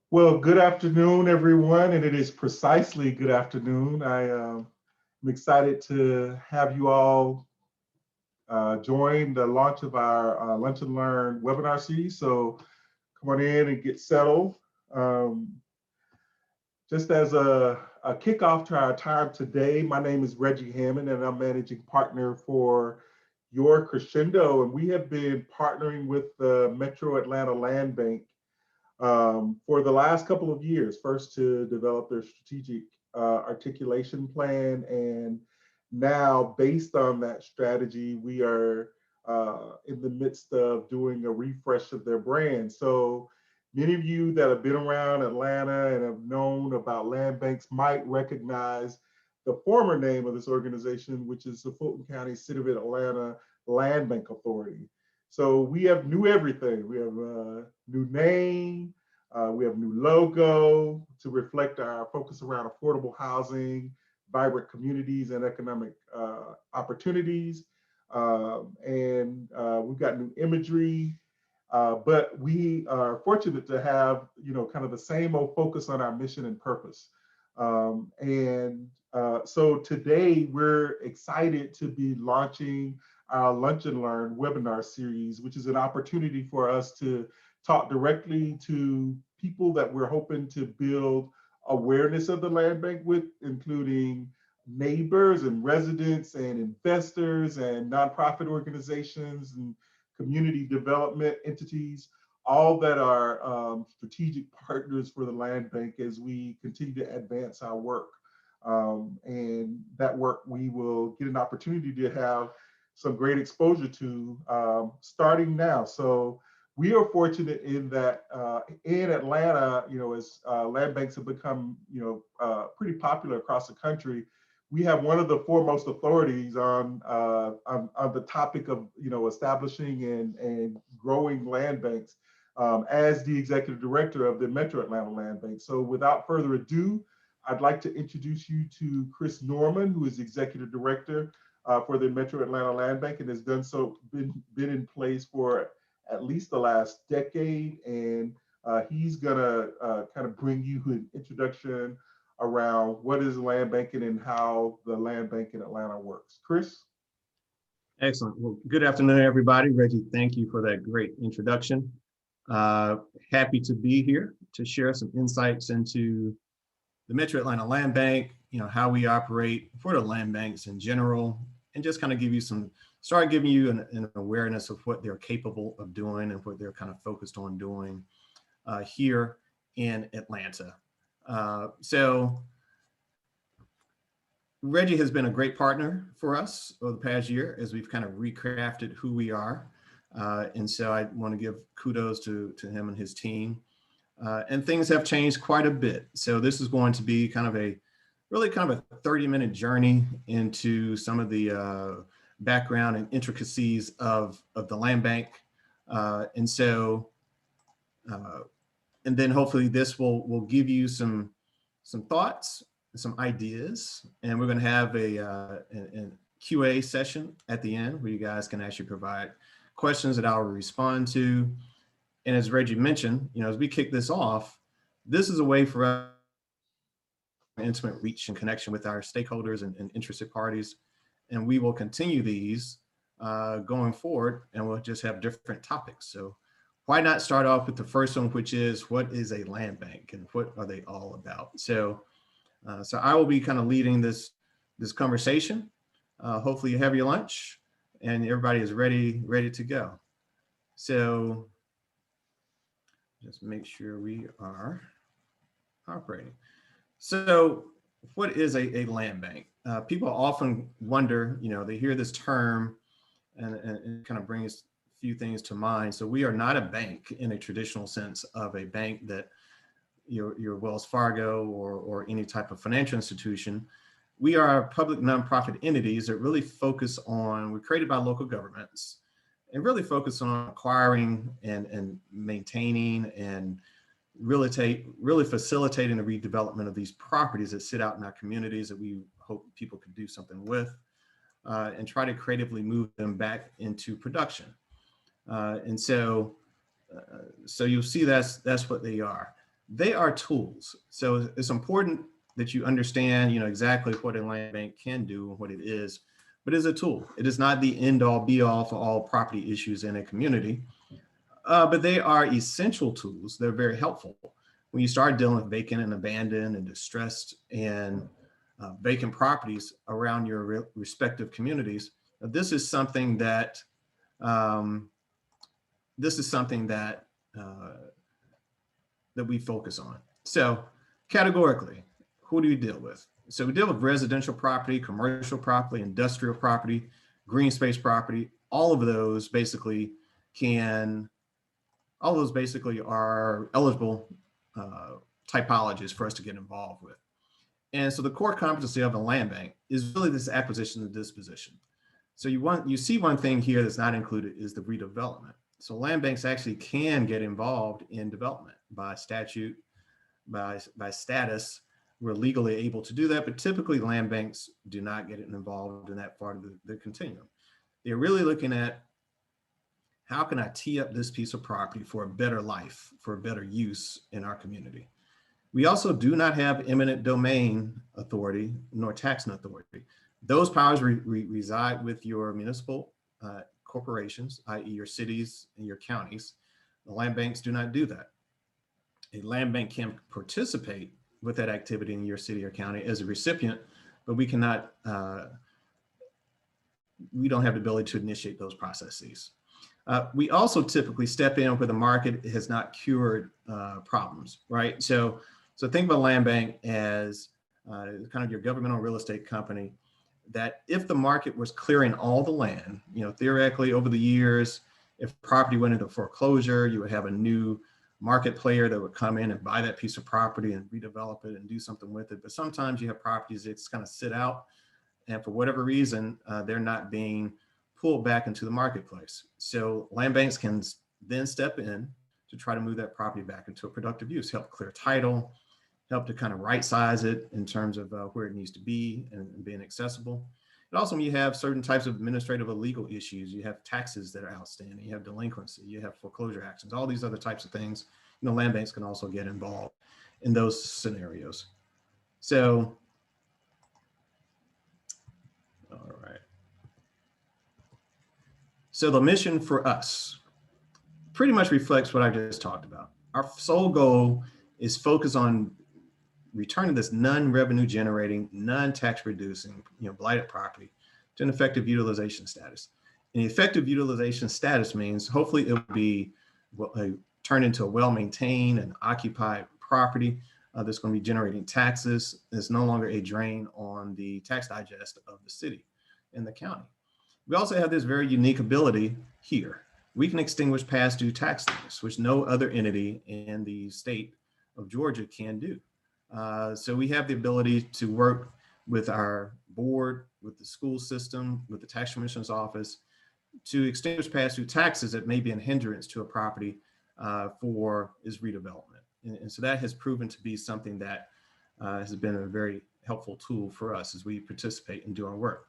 Well, good afternoon, everyone, and it is precisely good afternoon. I am excited to have you all join the launch of our Lunch and Learn webinar series. So come on in and get settled. Um, just as a kickoff to our time today, my name is Reggie Hammond, and I'm managing partner for Your Crescendo, and we have been partnering with the Metro Atlanta Land Bank for the last couple of years. First to develop their strategic articulation plan, and now based on that strategy, we are in the midst of doing a refresh of their brand. So many of you that have been around Atlanta and have known about land banks might recognize the former name of this organization, which is the Fulton County City of Atlanta Land Bank Authority. So we have new everything. We have a new name, we have new logo to reflect our focus around affordable housing, vibrant communities, and economic opportunities. And we've got new imagery, but we are fortunate to have, kind of the same old focus on our mission and purpose. So today we're excited to be launching our Lunch and Learn webinar series, which is an opportunity for us to talk directly to people that we're hoping to build awareness of the land bank with, including neighbors and residents and investors and nonprofit organizations and community development entities, all that are strategic partners for the land bank as we continue to advance our work. And that work we will get an opportunity to have some great exposure to starting now. So we are fortunate in that in Atlanta, as land banks have become, pretty popular across the country, we have one of the foremost authorities on the topic of, establishing and growing land banks as the executive director of the Metro Atlanta Land Bank. So without further ado, I'd like to introduce you to Chris Norman, who is executive director for the Metro Atlanta Land Bank and has been in place for at least the last decade. And he's gonna kind of bring you an introduction around what is land banking and how the land bank in Atlanta works. Chris? Excellent. Well, good afternoon, everybody. Reggie, thank you for that great introduction. Happy to be here to share some insights into the Metro Atlanta Land Bank, how we operate for the land banks in general, and just kind of start giving you an awareness of what they're capable of doing and what they're kind of focused on doing here in Atlanta. So Reggie has been a great partner for us over the past year as we've kind of recrafted who we are. And so I want to give kudos to him and his team. And things have changed quite a bit. So this is going to be kind of a 30-minute journey into some of the background and intricacies of the land bank. And then hopefully this will give you some thoughts, some ideas, and we're going to have a QA session at the end where you guys can actually provide questions that I'll respond to. And as Reggie mentioned, as we kick this off, this is a way for us to intimate reach and connection with our stakeholders and interested parties. And we will continue these going forward, and we'll just have different topics. So why not start off with the first one, which is what is a land bank and what are they all about? So I will be kind of leading this conversation. Hopefully you have your lunch and everybody is ready to go. So just make sure we are operating. So what is a land bank? People often wonder, they hear this term and kind of brings a few things to mind. So we are not a bank in a traditional sense of a bank that your Wells Fargo or any type of financial institution. We are public nonprofit entities that really focus on, we're created by local governments and really focus on acquiring and maintaining and really facilitating the redevelopment of these properties that sit out in our communities that we hope people could do something with and try to creatively move them back into production. So you'll see that's what they are. they are tools. So it's important that you understand, exactly what a land bank can do and what it is, but it's a tool. It is not the end all be all for all property issues in a community, but they are essential tools. They're very helpful. When you start dealing with vacant and abandoned and distressed and vacant properties around your respective communities, this is something that um, this is something that that we focus on. So categorically, who do you deal with? So we deal with residential property, commercial property, industrial property, green space property. All of those basically can, all of those basically are eligible typologies for us to get involved with. And so the core competency of a land bank is really this acquisition and disposition. So you see one thing here that's not included is the redevelopment. So land banks actually can get involved in development by statute, by status. We're legally able to do that, but typically land banks do not get involved in that part of the continuum. They're really looking at how can I tee up this piece of property for a better life, for a better use in our community. We also do not have eminent domain authority nor taxing authority. Those powers reside with your municipal corporations, i.e. your cities and your counties. The land banks do not do that. A land bank can participate with that activity in your city or county as a recipient, but we cannot, we don't have the ability to initiate those processes. We also typically step in where the market has not cured problems, right? So think of a land bank as kind of your governmental real estate company, that if the market was clearing all the land, theoretically over the years, if property went into foreclosure, you would have a new market player that would come in and buy that piece of property and redevelop it and do something with it. But sometimes you have properties that just kind of sit out, and for whatever reason, they're not being pulled back into the marketplace. So land banks can then step in to try to move that property back into a productive use, help clear title, help to kind of right size it in terms of where it needs to be and being accessible. And also when you have certain types of administrative or legal issues, you have taxes that are outstanding, you have delinquency, you have foreclosure actions, all these other types of things, land banks can also get involved in those scenarios. So, all right. So the mission for us pretty much reflects what I just talked about. Our sole goal is focus on returning this non-revenue generating, non-tax reducing, blighted property to an effective utilization status. And effective utilization status means hopefully it will be turned into a well-maintained and occupied property that's going to be generating taxes. It's no longer a drain on the tax digest of the city and the county. We also have this very unique ability here. We can extinguish past due tax liens, which no other entity in the state of Georgia can do. So we have the ability to work with our board, with the school system, with the tax commissioner's office to extinguish past due taxes that may be a hindrance to a property for its redevelopment. And so that has proven to be something that has been a very helpful tool for us as we participate in doing work.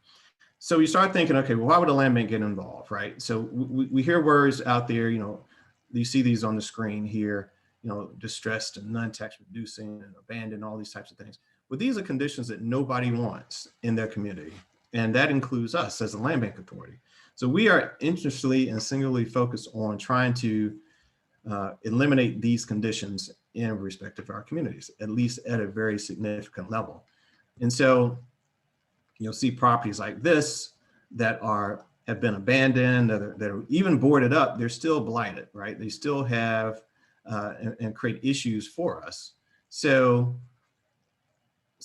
So you start thinking, okay, well, why would a land bank get involved, right? So we hear words out there, you see these on the screen here, distressed and non-tax reducing and abandoned, all these types of things. But these are conditions that nobody wants in their community. And that includes us as a land bank authority. So we are interestingly and singularly focused on trying to eliminate these conditions in respect of our communities, at least at a very significant level. And so you'll see properties like this that have been abandoned, that are even boarded up, they're still blighted, right? They still have and create issues for us. So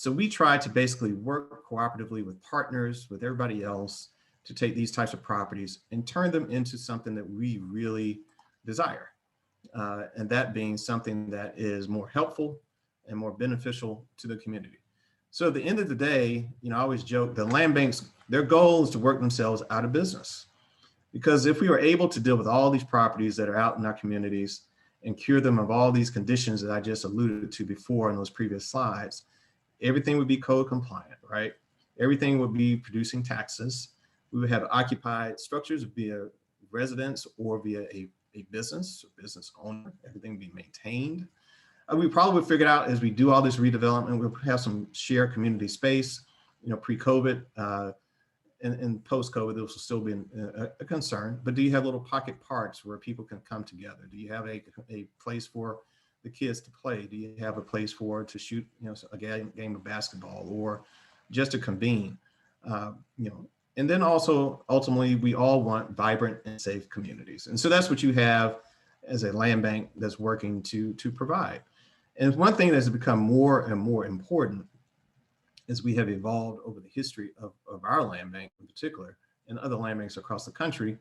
we try to basically work cooperatively with partners, with everybody else, to take these types of properties and turn them into something that we really desire. And that being something that is more helpful and more beneficial to the community. So at the end of the day, I always joke, the land banks, their goal is to work themselves out of business. Because if we were able to deal with all these properties that are out in our communities and cure them of all these conditions that I just alluded to before in those previous slides, everything would be code compliant, right? Everything would be producing taxes. We would have occupied structures via residence or via a business owner. Everything would be maintained. We probably figured out as we do all this redevelopment, we'll have some shared community space, pre-COVID, and post-COVID, this will still be a concern, but do you have little pocket parks where people can come together? Do you have a place for the kids to play? Do you have a place to shoot, a game of basketball, or just to convene? And then also, ultimately, we all want vibrant and safe communities. And so that's what you have as a land bank that's working to provide. And one thing that's become more and more important as we have evolved over the history of our land bank in particular, and other land banks across the country,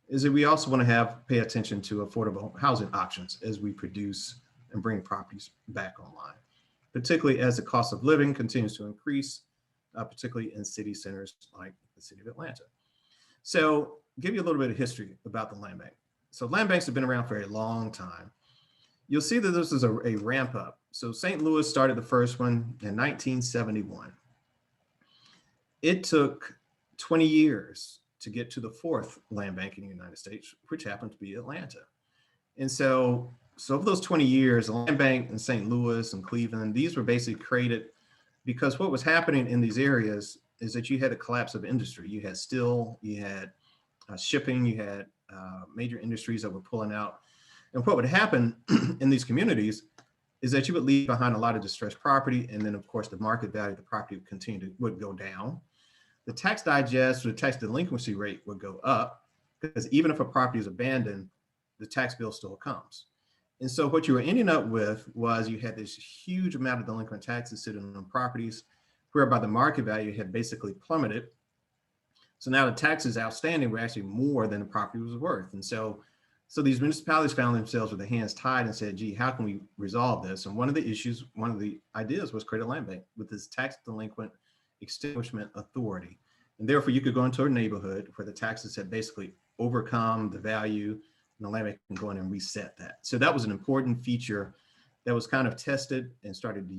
is that we also want to pay attention to affordable housing options as we produce and bring properties back online, particularly as the cost of living continues to increase, particularly in city centers like the city of Atlanta. So give you a little bit of history about the land bank. So land banks have been around for a long time. You'll see that this is a ramp up. So St. Louis started the first one in 1971. It took 20 years to get to the fourth land bank in the United States, which happened to be Atlanta. And so over those 20 years, the land bank in St. Louis and Cleveland, these were basically created because what was happening in these areas is that you had a collapse of industry. You had steel, you had shipping, you had major industries that were pulling out. And what would happen in these communities is that you would leave behind a lot of distressed property. And then of course, the market value of the property would go down. The tax digest or the tax delinquency rate would go up, because even if a property is abandoned, the tax bill still comes. And so what you were ending up with was you had this huge amount of delinquent taxes sitting on properties, whereby the market value had basically plummeted. So now the taxes outstanding were actually more than the property was worth. And so these municipalities found themselves with their hands tied and said, gee, how can we resolve this? And one of the ideas was create a land bank with this tax delinquent extinguishment authority. And therefore you could go into a neighborhood where the taxes had basically overcome the value, and the land bank can go in and reset that. So that was an important feature that was kind of tested and started to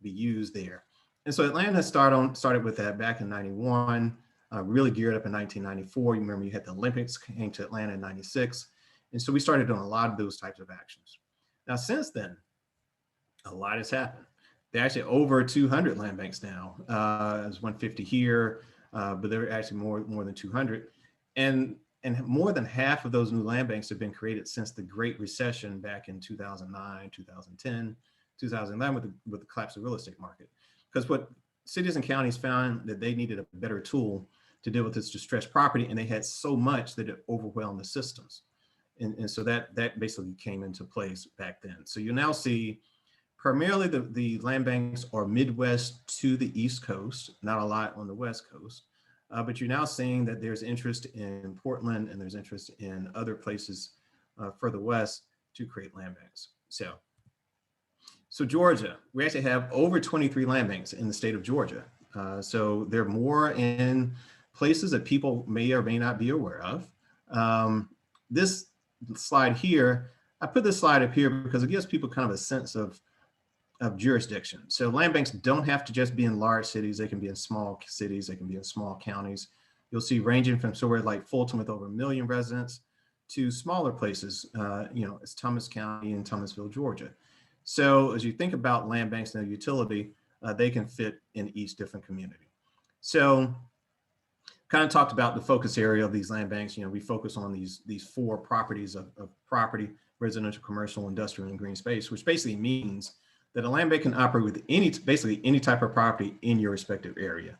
be used there. And so Atlanta started with that back in 91. Really geared up in 1994. You remember you had the Olympics came to Atlanta in 96. And so we started doing a lot of those types of actions. Now, since then, a lot has happened. There are actually over 200 land banks now. There's 150 here, but there are actually more than 200. And more than half of those new land banks have been created since the Great Recession back in 2009, 2010, 2011 with the collapse of the real estate market. Because what cities and counties found that they needed a better tool to deal with this distressed property, and they had so much that it overwhelmed the systems. And so that basically came into place back then. So you now see primarily the land banks are Midwest to the East Coast, not a lot on the West Coast, but you're now seeing that there's interest in Portland and there's interest in other places further west to create land banks. So Georgia, we actually have over 23 land banks in the state of Georgia. So there are more in places that people may or may not be aware of. This slide here, I put this slide up here because it gives people kind of a sense of jurisdiction. So land banks don't have to just be in large cities. They can be in small cities. They can be in small counties. You'll see ranging from somewhere like Fulton with over 1 million residents to smaller places, it's Thomas County and Thomasville, Georgia. So as you think about land banks and their utility, they can fit in each different community. So kind of talked about the focus area of these land banks. We focus on these four properties of property: residential, commercial, industrial, and green space, which basically means that a land bank can operate with basically any type of property in your respective area.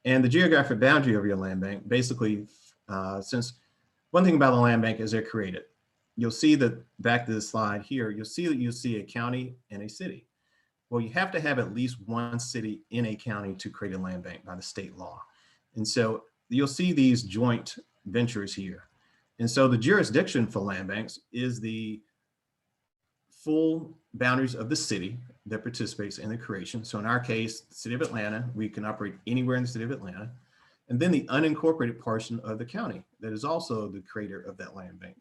And the geographic boundary of your land bank, basically, since one thing about a land bank is they're created. You'll see that back to the slide here, you'll see a county and a city. Well, you have to have at least one city in a county to create a land bank by the state law. And so you'll see these joint ventures here. And so the jurisdiction for land banks is the full boundaries of the city that participates in the creation. So in our case, the city of Atlanta, we can operate anywhere in the city of Atlanta. And then the unincorporated portion of the county that is also the creator of that land bank.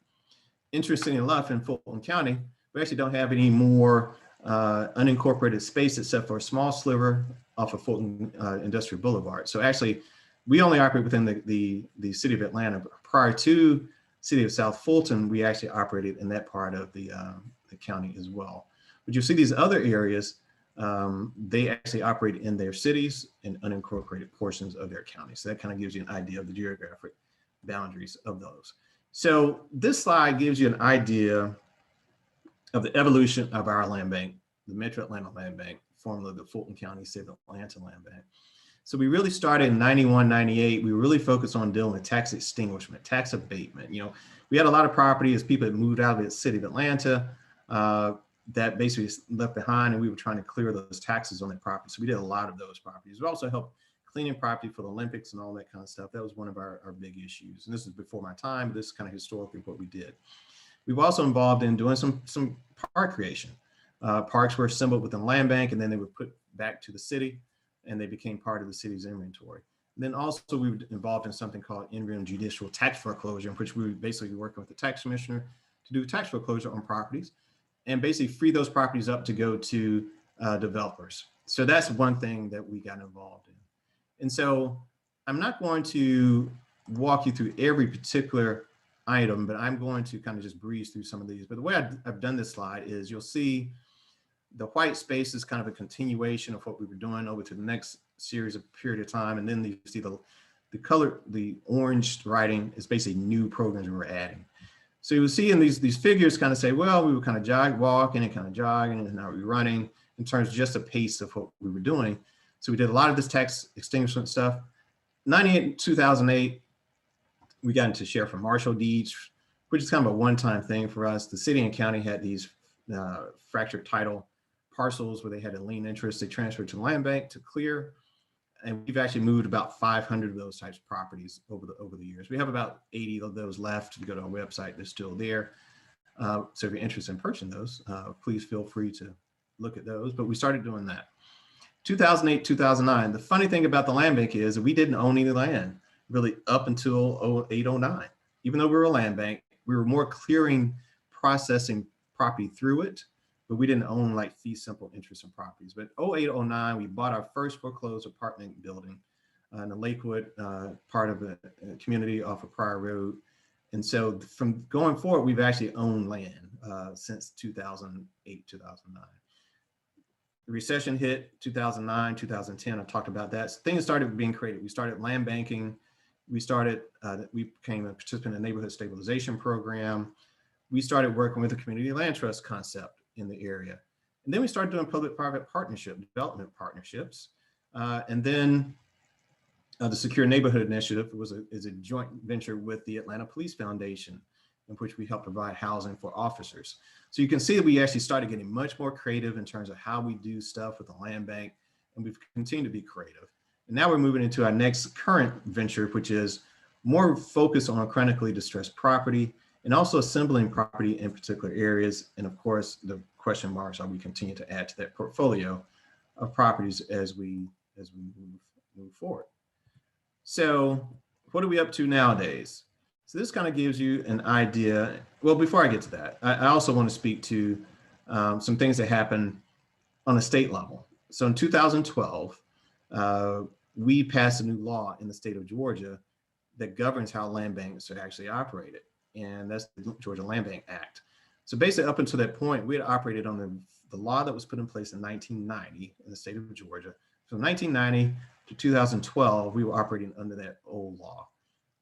Interestingly enough, in Fulton County, we actually don't have any more unincorporated space except for a small sliver off of Fulton Industrial Boulevard. So actually, we only operate within the city of Atlanta. Prior to city of South Fulton, we actually operated in that part of the the county as well. But you'll see these other areas, they actually operate in their cities and unincorporated portions of their county. So that kind of gives you an idea of the geographic boundaries of those. So this slide gives you an idea of the evolution of our land bank, the Metro Atlanta Land Bank, formerly the Fulton County City of Atlanta Land Bank. So we really started in 91, 98. We were really focused on dealing with tax extinguishment, tax abatement. You know, we had a lot of property as people had moved out of the city of Atlanta that basically left behind, and we were trying to clear those taxes on that property. So we did a lot of those properties. We also helped cleaning property for the Olympics and all that kind of stuff. That was one of our big issues. And this is before my time, but this is kind of historically what we did. We've also involved in doing some park creation. Parks were assembled within the land bank, and then they were put back to the city, and they became part of the city's inventory. And then also we were involved in something called interim judicial tax foreclosure, in which we were basically working with the tax commissioner to do tax foreclosure on properties and basically free those properties up to go to developers. So that's one thing that we got involved in. And so I'm not going to walk you through every particular item, but I'm going to kind of just breeze through some of these. But the way I've done this slide is you'll see the white space is kind of a continuation of what we were doing over to the next series of period of time. And then you see the color, the orange writing is basically new programs we were adding. So you will see in these figures kind of say, well, we were kind of walking and kind of jogging, and now we're running in terms of just the pace of what we were doing. So we did a lot of this tax extinguishment stuff. 98, 2008, we got into sheriff and marshal deeds, which is kind of a one-time thing for us. The city and county had these fractured title parcels where they had a lien interest. They transferred to the land bank to clear. And we've actually moved about 500 of those types of properties over the years. We have about 80 of those left. If you go to our website, they're still there. So if you're interested in purchasing those, please feel free to look at those. But we started doing that. 2008, 2009. The funny thing about the land bank is that we didn't own any land really up until 08, 09. Even though we were a land bank, we were more clearing, processing property through it, but we didn't own like fee simple interest in properties. But 08, 09, we bought our first foreclosed apartment building in the Lakewood part of a community off of Pryor Road. And so from going forward, we've actually owned land since 2008, 2009. The recession hit 2009, 2010. I talked about that. So things started being created. We started land banking. We became a participant in the neighborhood stabilization program. We started working with the community land trust concept in the area. And then we started doing public-private partnership, development partnerships. And then the Secure Neighborhood Initiative is a joint venture with the Atlanta Police Foundation, in which we help provide housing for officers. So you can see that we actually started getting much more creative in terms of how we do stuff with the land bank, and we've continued to be creative. And now we're moving into our next current venture, which is more focused on chronically distressed property and also assembling property in particular areas. And of course, the question marks are we continue to add to that portfolio of properties as we move forward. So what are we up to nowadays? So this kind of gives you an idea. Well, before I get to that, I also want to speak to some things that happened on a state level. So in 2012, we passed a new law in the state of Georgia that governs how land banks are actually operated. And that's the Georgia Land Bank Act. So basically up until that point, we had operated on the law that was put in place in 1990 in the state of Georgia. From 1990 to 2012, we were operating under that old law.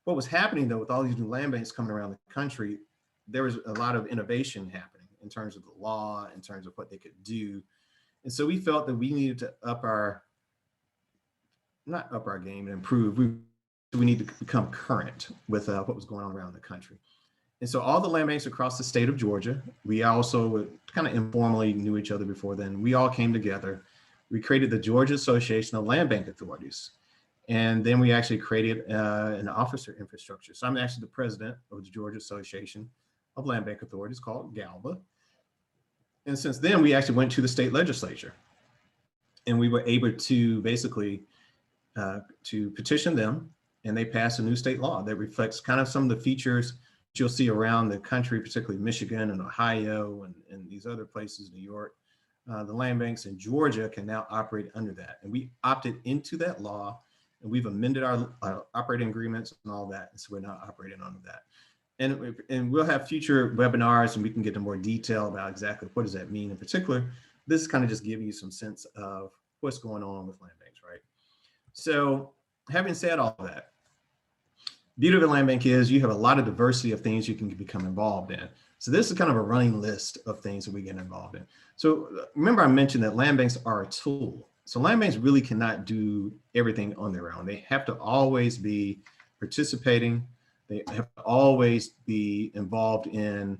What was happening though, with all these new land banks coming around the country, there was a lot of innovation happening in terms of the law, in terms of what they could do. And so we felt that we needed to not up our game and improve. We need to become current with what was going on around the country. And so all the land banks across the state of Georgia, we also kind of informally knew each other before then. We all came together. We created the Georgia Association of Land Bank Authorities. And then we actually created an officer infrastructure. So I'm actually the president of the Georgia Association of Land Bank Authorities, called GALBA. And since then, we actually went to the state legislature. And we were able to basically to petition them, and they passed a new state law that reflects kind of some of the features you'll see around the country, particularly Michigan and Ohio and these other places, New York. The land banks in Georgia can now operate under that. And we opted into that law, and we've amended our operating agreements and all that. And so we're now operating under that. and we'll have future webinars and we can get into more detail about exactly what does that mean in particular. This is kind of just giving you some sense of what's going on with land banks, right? So having said all that, beauty of a land bank is you have a lot of diversity of things you can become involved in. So this is kind of a running list of things that we get involved in. So remember I mentioned that land banks are a tool. So land banks really cannot do everything on their own. They have to always be participating. They have to always be involved in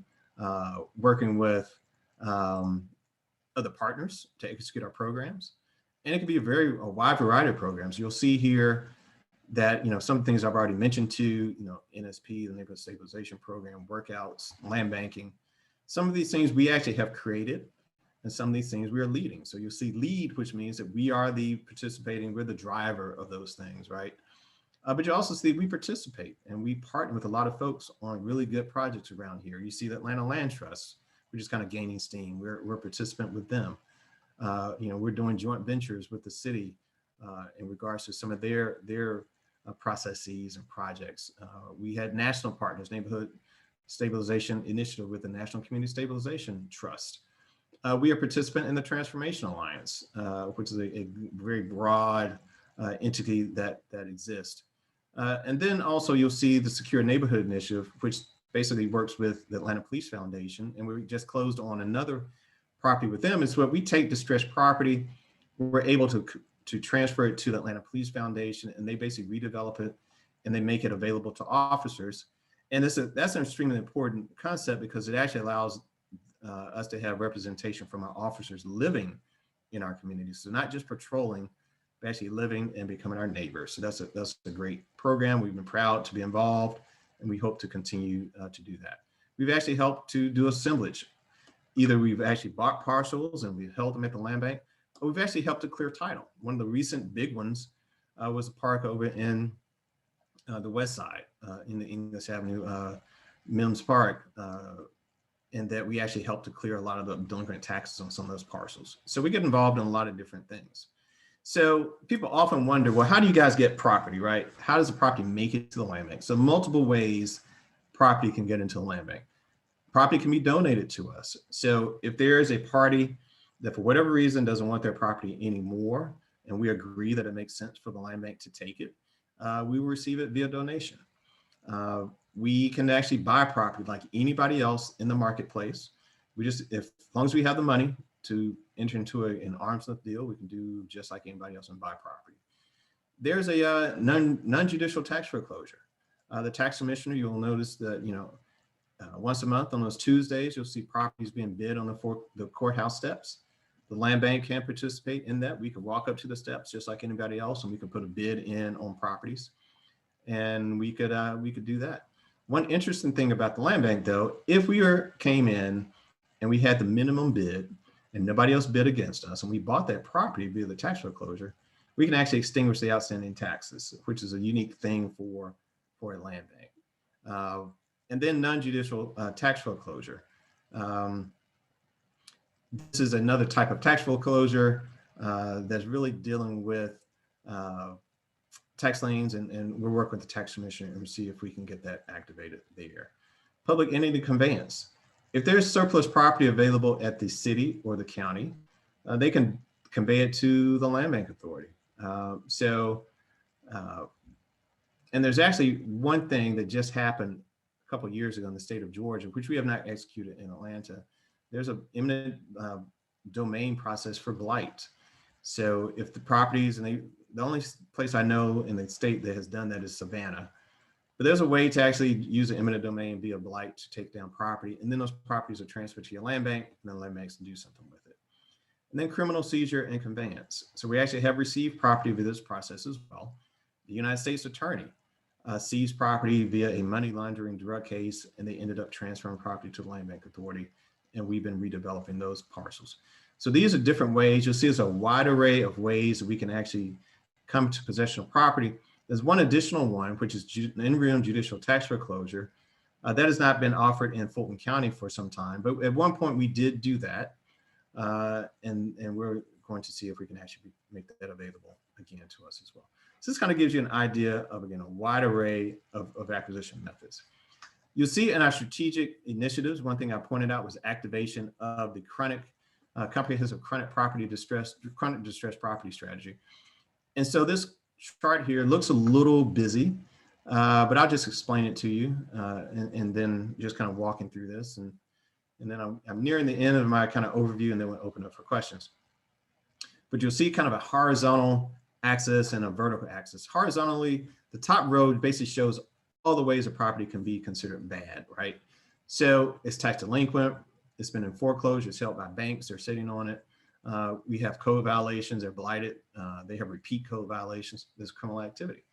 working with other partners to execute our programs. And it can be a wide variety of programs. You'll see here that, some of the things I've already mentioned too, NSP, the Neighborhood Stabilization Program, workouts, land banking. Some of these things we actually have created, and some of these things we are leading. So you'll see lead, which means that we are the participating, we're the driver of those things, right? But you also see we participate and we partner with a lot of folks on really good projects around here. You see the Atlanta Land Trust, which is kind of gaining steam. We're a participant with them. We're doing joint ventures with the city in regards to some of their processes and projects. We had national partners, Neighborhood Stabilization Initiative with the National Community Stabilization Trust. We are a participant in the Transformation Alliance, which is a very broad entity that exists. And then also you'll see the Secure Neighborhood Initiative, which basically works with the Atlanta Police Foundation. And we just closed on another property with them. It's where we take distressed property, we're able to transfer it to the Atlanta Police Foundation, and they basically redevelop it and they make it available to officers. And that's an extremely important concept because it actually allows us to have representation from our officers living in our communities. So not just patrolling, but actually living and becoming our neighbors. So that's a great program. We've been proud to be involved, and we hope to continue to do that. We've actually helped to do assemblage. Either we've actually bought parcels and we've held them at the land bank, or we've actually helped to clear title. One of the recent big ones was a park over in the west side, in the English Avenue, Mims Park, and that we actually helped to clear a lot of the delinquent taxes on some of those parcels. So we get involved in a lot of different things. So people often wonder, well, how do you guys get property, right? How does the property make it to the land bank? So multiple ways property can get into the land bank. Property can be donated to us. So if there is a party that for whatever reason doesn't want their property anymore, and we agree that it makes sense for the land bank to take it, we will receive it via donation. We can actually buy property like anybody else in the marketplace. As long as we have the money to enter into an arm's length deal, we can do just like anybody else and buy property. There's a non-judicial tax foreclosure. The tax commissioner, you'll notice that, once a month on those Tuesdays, you'll see properties being bid on the courthouse steps. The land bank can participate in that. We can walk up to the steps just like anybody else, and we can put a bid in on properties, and we could do that. One interesting thing about the land bank, though, if we came in and we had the minimum bid and nobody else bid against us, and we bought that property via the tax foreclosure, we can actually extinguish the outstanding taxes, which is a unique thing for a land bank. And then non-judicial tax foreclosure. This is another type of tax foreclosure that's really dealing with tax liens, and we're working with the tax commissioner and see if we can get that activated there. Public entity conveyance. If there's surplus property available at the city or the county, they can convey it to the land bank authority. And there's actually one thing that just happened a couple of years ago in the state of Georgia, which we have not executed in Atlanta. There's an eminent domain process for blight. So if the properties, and the only place I know in the state that has done that is Savannah, but there's a way to actually use an eminent domain via blight to take down property, and then those properties are transferred to your land bank, and then land banks can do something with it. And then criminal seizure and conveyance. So we actually have received property via this process as well. The United States Attorney seized property via a money laundering drug case, and they ended up transferring property to the land bank authority, and we've been redeveloping those parcels. So these are different ways. You'll see there's a wide array of ways that we can actually come to possession of property. There's one additional one, which is in-rem judicial tax foreclosure. That has not been offered in Fulton County for some time, but at one point we did do that. And we're going to see if we can actually make that available again to us as well. So this kind of gives you an idea of, again, a wide array of acquisition methods. You'll see in our strategic initiatives, one thing I pointed out was activation of the comprehensive chronic distress property strategy. And so this chart here looks a little busy, but I'll just explain it to you and then just kind of walking through this. And then I'm nearing the end of my kind of overview, and then we'll open up for questions. But you'll see kind of a horizontal axis and a vertical axis. Horizontally, the top row basically shows all the ways a property can be considered bad, right? So it's tax delinquent, it's been in foreclosure, it's held by banks, they're sitting on it. We have code violations, they're blighted, they have repeat code violations, there's criminal activity.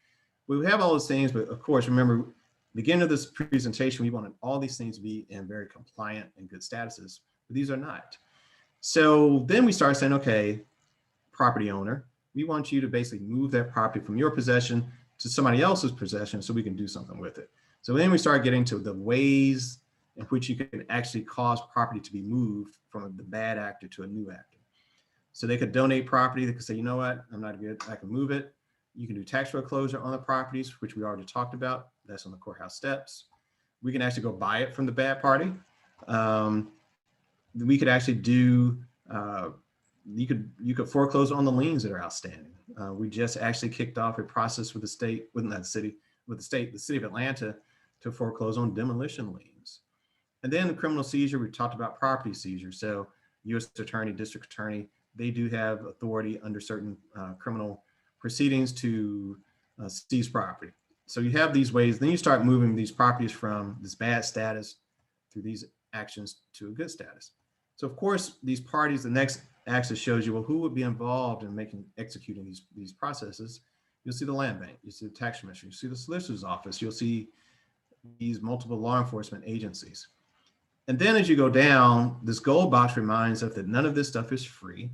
We have all those things, but of course, remember, beginning of this presentation, we wanted all these things to be in very compliant and good statuses, but these are not. So then we start saying, okay, property owner, we want you to basically move that property from your possession to somebody else's possession so we can do something with it. So then we start getting to the ways in which you can actually cause property to be moved from the bad actor to a new actor. So they could donate property, they could say, you know what, I'm not good, I can move it. You can do tax foreclosure on the properties, which we already talked about. That's on the courthouse steps. We can actually go buy it from the bad party. We could actually do, you could foreclose on the liens that are outstanding. We just actually kicked off a process with the state, the city of Atlanta, to foreclose on demolition liens. And then the criminal seizure, we talked about property seizure. So U.S. attorney, district attorney, they do have authority under certain criminal proceedings to seize property. So you have these ways, then you start moving these properties from this bad status through these actions to a good status. So of course, these parties, the next axis shows you, well, who would be involved in executing these processes. You'll see the land bank, you see the tax commissioner, you see the solicitor's office, you'll see these multiple law enforcement agencies. And then as you go down, this gold box reminds us that none of this stuff is free.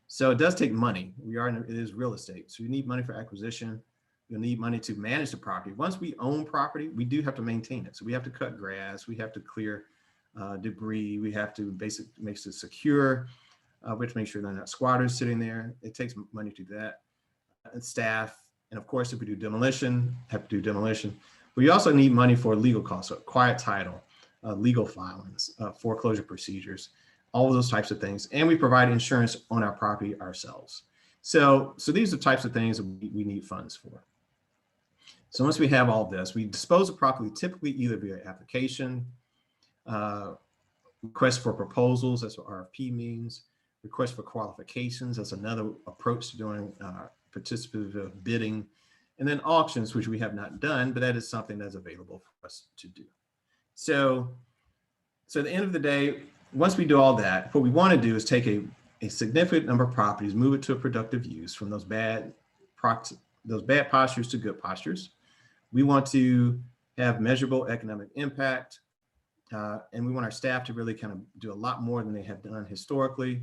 So it does take money. It is real estate. So you need money for acquisition. You'll need money to manage the property. Once we own property, we do have to maintain it. So we have to cut grass, we have to clear debris, we have to basically make it secure, which makes sure they're not squatters sitting there. It takes money to do that, and staff. And of course, if we do demolition, have to do demolition. We also need money for legal costs, so quiet title, legal filings, foreclosure procedures, all of those types of things. And we provide insurance on our property ourselves. So these are types of things that we need funds for. So once we have all this, we dispose of property typically either via application, request for proposals, that's what RFP means, request for qualifications, that's another approach to doing participative bidding, and then auctions, which we have not done, but that is something that's available for us to do. So at the end of the day, once we do all that, what we want to do is take a significant number of properties, move it to a productive use from those bad postures to good postures. We want to have measurable economic impact, and we want our staff to really kind of do a lot more than they have done historically,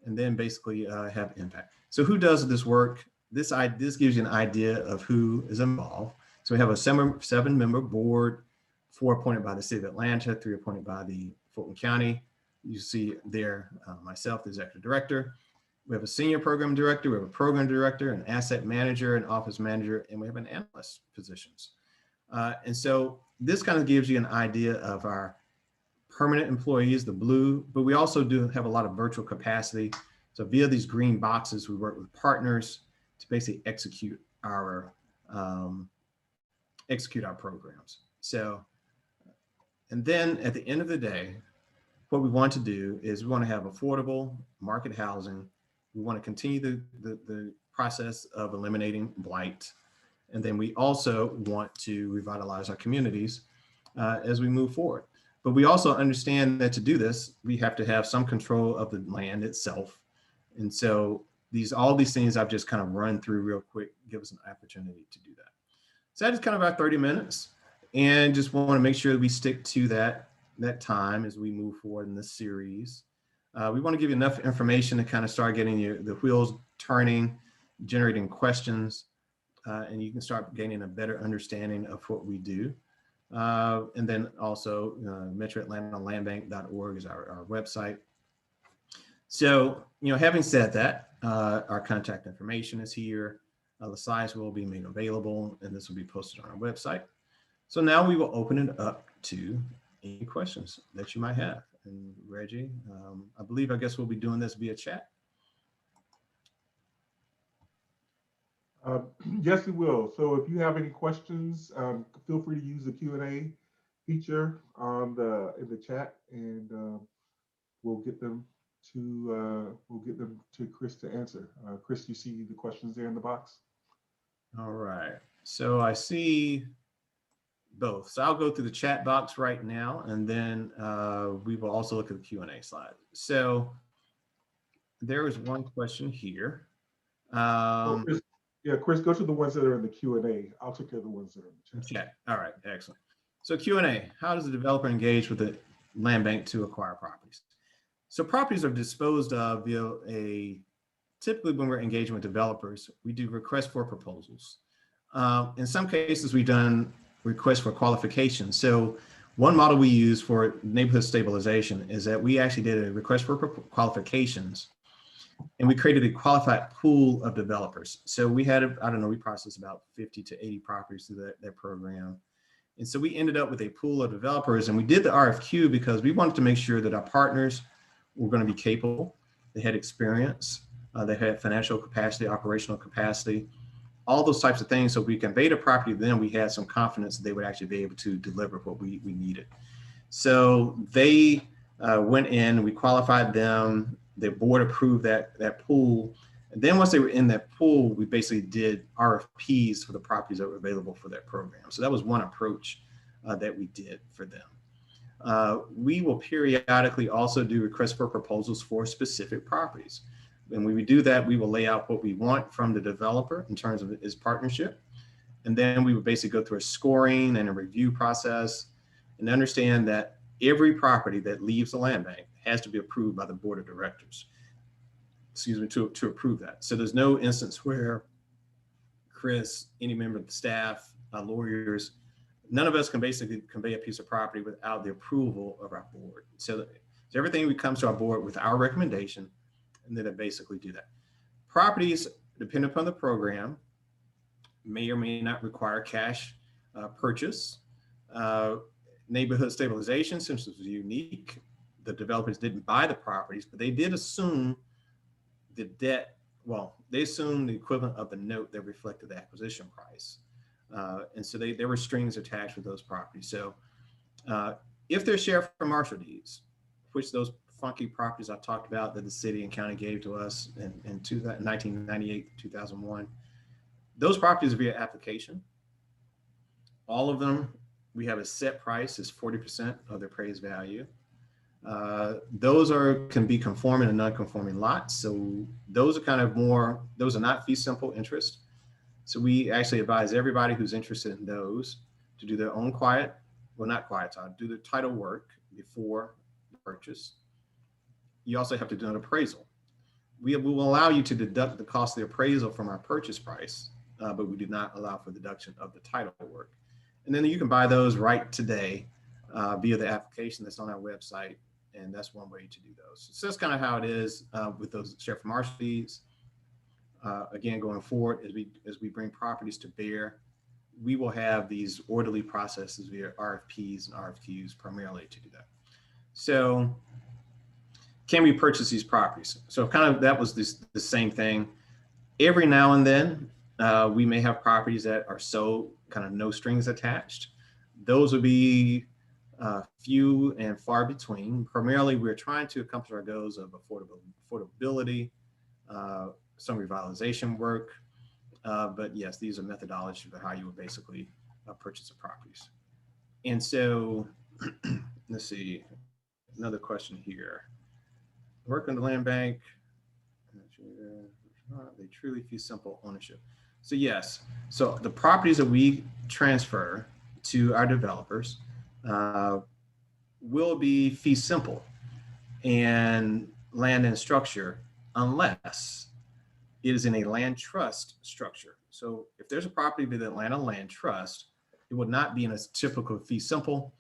and then basically have impact. So who does this work? This gives you an idea of who is involved. So we have a 7-member board, 4 appointed by the city of Atlanta, 3 appointed by the Fulton County. You see there, myself, the executive director. We have a senior program director, we have a program director, an asset manager, an office manager, and we have an analyst positions. And so this kind of gives you an idea of our permanent employees, the blue, but we also do have a lot of virtual capacity. So via these green boxes, we work with partners to basically execute our programs. So, and then at the end of the day, what we want to do is we want to have affordable market housing. We want to continue the process of eliminating blight. And then we also want to revitalize our communities as we move forward. But we also understand that to do this, we have to have some control of the land itself. And so all these things I've just kind of run through real quick, give us an opportunity to do that. So that is kind of our 30 minutes. And just want to make sure that we stick to that time as we move forward in this series. We want to give you enough information to kind of start getting the wheels turning, generating questions, and you can start gaining a better understanding of what we do. And then also MetroAtlantaLandBank.org is our website. So, having said that, our contact information is here. The slides will be made available, and this will be posted on our website. So now we will open it up to any questions that you might have. And Reggie, I guess we'll be doing this via chat. Yes, we will. So if you have any questions, feel free to use the Q&A feature in the chat, and we'll get them to Chris to answer. Chris, you see the questions there in the box? All right. So I see both. So I'll go through the chat box right now, and then we will also look at the Q&A slide. So there is one question here. Chris, go to the ones that are in the Q&A. I'll take care of the ones that are in the chat. All right, excellent. So Q&A, how does the developer engage with the land bank to acquire properties? So properties are disposed of via typically when we're engaging with developers, we do requests for proposals. In some cases, we've done requests for qualifications. So one model we use for neighborhood stabilization is that we actually did a request for qualifications, and we created a qualified pool of developers. So we had, we processed about 50 to 80 properties through that program. And so we ended up with a pool of developers, and we did the RFQ because we wanted to make sure that our partners were going to be capable, they had experience, they had financial capacity, operational capacity, all those types of things. So we conveyed a property, then we had some confidence that they would actually be able to deliver what we needed. So they went in, we qualified them, the board approved that pool. And then once they were in that pool, we basically did RFPs for the properties that were available for that program. So that was one approach that we did for them. We will periodically also do requests for proposals for specific properties. And when we do that, we will lay out what we want from the developer in terms of his partnership. And then we would basically go through a scoring and a review process and understand that every property that leaves the land bank has to be approved by the board of directors, to approve that. So there's no instance where Chris, any member of the staff, lawyers, none of us can basically convey a piece of property without the approval of our board. So everything comes to our board with our recommendation, and then they basically do that. Properties, depending upon the program, may or may not require cash purchase. Neighborhood stabilization, since it was unique, the developers didn't buy the properties, but they did assume the debt, they assumed the equivalent of the note that reflected the acquisition price. And so there were strings attached with those properties. So if they're shared from marshal deeds, which those funky properties I talked about that the city and county gave to us in 1998, 2001, those properties are via application. All of them, we have a set price, is 40% of their appraised value. Those can be conforming and non-conforming lots. So those are those are not fee simple interest. So we actually advise everybody who's interested in those to do their own do the title work before purchase. You also have to do an appraisal. We will allow you to deduct the cost of the appraisal from our purchase price, but we do not allow for deduction of the title work. And then you can buy those right today via the application that's on our website. And that's one way to do those. So that's kind of how it is with those sheriff and marshal deeds. Again, going forward, as we bring properties to bear, we will have these orderly processes via RFPs and RFQs primarily to do that. So can we purchase these properties? So kind of that was the same thing. Every now and then, we may have properties that are so kind of no strings attached. Those would be few and far between. Primarily, we're trying to accomplish our goals of affordability, some revitalization work. But yes, these are methodologies for how you would basically purchase the properties. And so, let's see, another question here. Work on the land bank, they truly fee simple ownership. So yes, so the properties that we transfer to our developers will be fee simple and land and structure unless it is in a land trust structure. So if there's a property with an Atlanta land trust, it would not be in a typical fee simple.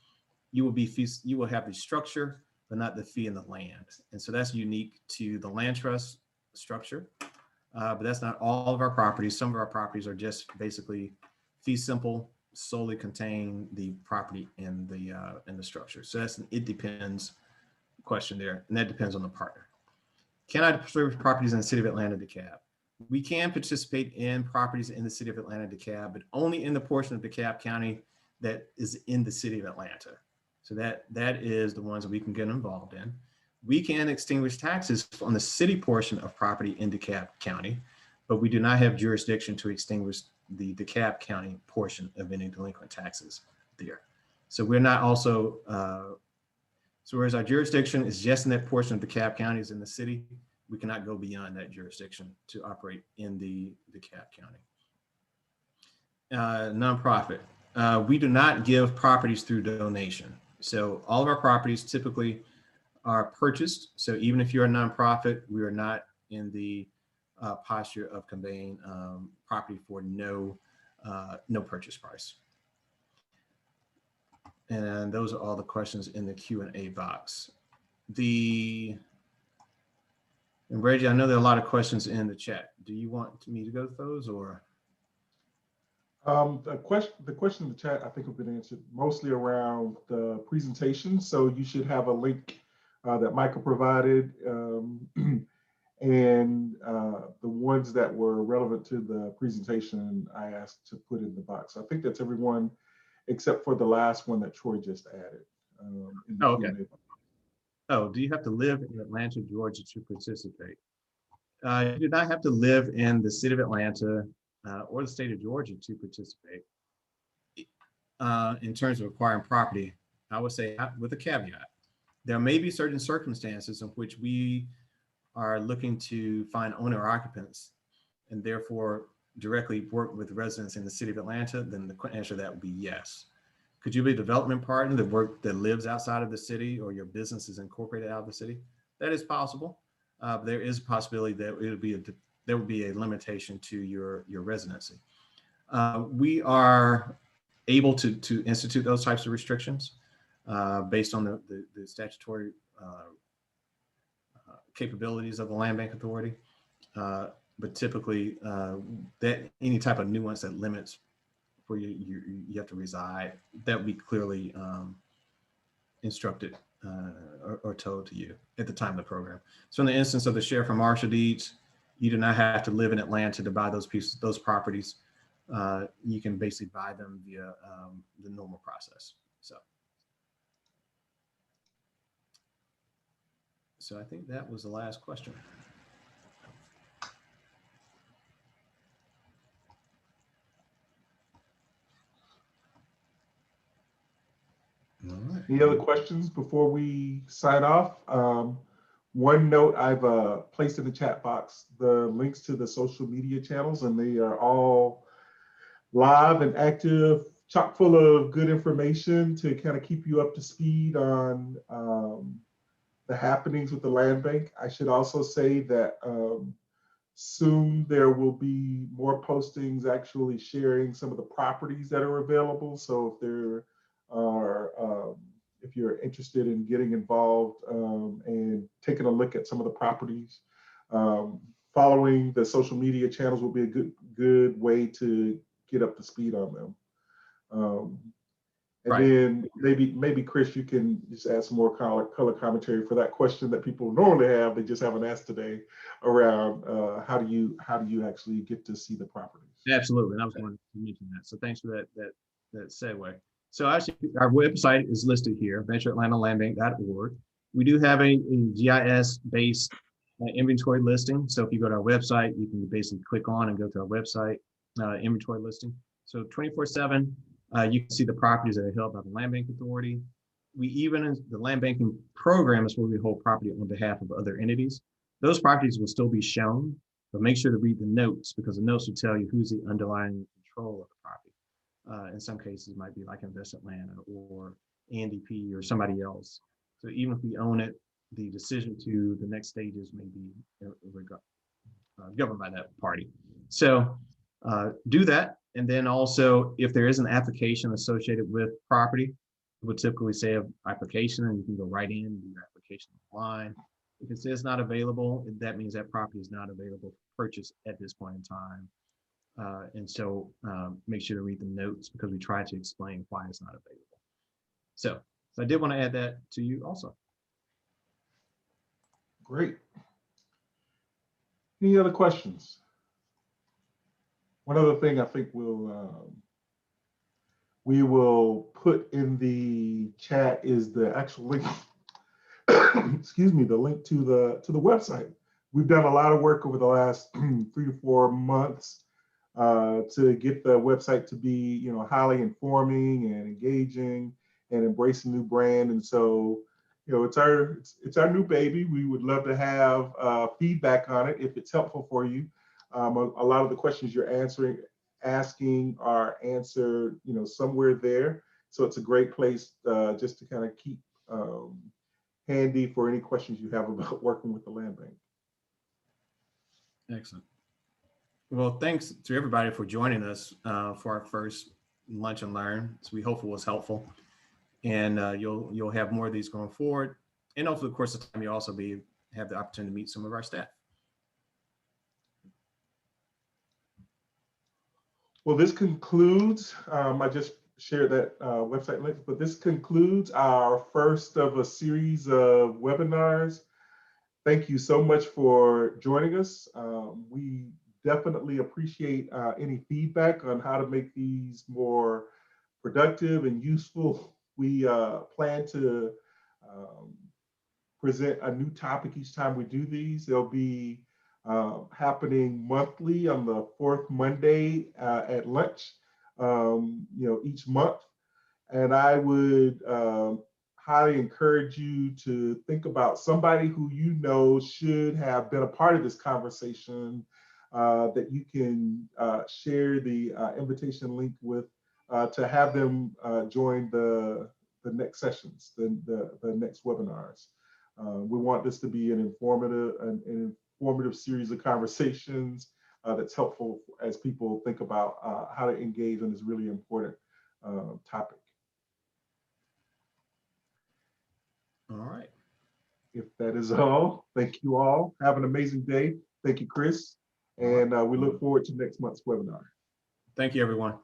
You will have the structure, but not the fee in the land. And so that's unique to the land trust structure. But that's not all of our properties. Some of our properties are just basically fee simple solely contain the property and the structure. So that's an it depends question there, and that depends on the partner. Can I service properties in the city of Atlanta, DeKalb? We can participate in properties in the city of Atlanta, DeKalb, but only in the portion of DeKalb County that is in the city of Atlanta. So that is the ones that we can get involved in. We can extinguish taxes on the city portion of property in DeKalb County, but we do not have jurisdiction to extinguish the DeKalb County portion of any delinquent taxes there. So we're not also, so whereas our jurisdiction is just in that portion of DeKalb County is in the city, we cannot go beyond that jurisdiction to operate in the DeKalb County. Nonprofit. We do not give properties through donation. So all of our properties typically are purchased. So even if you're a nonprofit, we are not in the posture of conveying property for no purchase price. And those are all the questions in the Q&A box. And Reggie, I know there are a lot of questions in the chat. Do you want me to go to those or? The question in the chat, I think, have been answered mostly around the presentation. So you should have a link that Michael provided, and the ones that were relevant to the presentation I asked to put in the box. I think that's everyone except for the last one that Troy just added. Okay. Oh, do you have to live in Atlanta, Georgia to participate? You do not have to live in the city of Atlanta or the state of Georgia to participate. In terms of acquiring property, I would say with a caveat. There may be certain circumstances in which we are looking to find owner occupants and therefore directly work with residents in the city of Atlanta, then the answer to that would be yes. Could you be a development partner that lives outside of the city or your business is incorporated out of the city? That is possible. There is a possibility that there would be a limitation to your residency. We are able to institute those types of restrictions based on the statutory capabilities of the Land Bank Authority. But typically, that any type of nuance that limits where you have to reside, that would be clearly instructed or told to you at the time of the program. So in the instance of the share from Marshall deeds, you do not have to live in Atlanta to buy those properties. You can basically buy them via the normal process. So I think that was the last question. All right. Any other questions before we sign off? One note I've placed in the chat box, the links to the social media channels, and they are all live and active, chock full of good information to kind of keep you up to speed on the happenings with the land bank. I should also say that soon there will be more postings actually sharing some of the properties that are available. So if there are, if you're interested in getting involved and taking a look at some of the properties, following the social media channels will be a good way to get up to speed on them. And Right. then maybe Chris, you can just add some more color commentary for that question that people normally have, they just haven't asked today, around how do you actually get to see the properties? Absolutely, and I was going to mention that. So thanks for that segue. So actually, our website is listed here, ventureatlantalandbank.org. We do have a GIS-based inventory listing. So if you go to our website, you can basically click on and go to our website inventory listing. So 24/7. You can see the properties that are held by the Land Bank Authority. The land banking program is where we hold property on behalf of other entities. Those properties will still be shown, but make sure to read the notes because the notes will tell you who's the underlying control of the property. In some cases, it might be like Invest Atlanta or ANDP or somebody else. So even if we own it, the decision to the next stages may be governed by that party. So do that. And then also, if there is an application associated with property, we would typically say application, and you can go right in and do your application online. If it says not available, that means that property is not available for purchase at this point in time. And so make sure to read the notes because we try to explain why it's not available. So I did want to add that to you also. Great. Any other questions? One other thing I think we will put in the chat is the actual link, excuse me, the link to the website. We've done a lot of work over the last 3 to 4 months to get the website to be, highly informing and engaging and embrace a new brand. And so, it's our new baby. We would love to have feedback on it if it's helpful for you. A lot of the questions you're asking are answered, somewhere there. So it's a great place just to kind of keep handy for any questions you have about working with the land bank. Excellent. Well, thanks to everybody for joining us for our first Lunch and Learn. So we hope it was helpful, and you'll have more of these going forward. And over the course of time, you'll also have the opportunity to meet some of our staff. Well, this concludes, I just shared that website link, but this concludes our first of a series of webinars. Thank you so much for joining us. We definitely appreciate any feedback on how to make these more productive and useful. We plan to present a new topic each time we do these. They'll be happening monthly on the fourth Monday at lunch, each month. And I would highly encourage you to think about somebody who should have been a part of this conversation that you can share the invitation link with to have them join the next sessions, the next webinars. We want this to be an informative series of conversations that's helpful as people think about how to engage on this really important topic. All right. If that is all, thank you all. Have an amazing day. Thank you, Chris. And we look forward to next month's webinar. Thank you, everyone.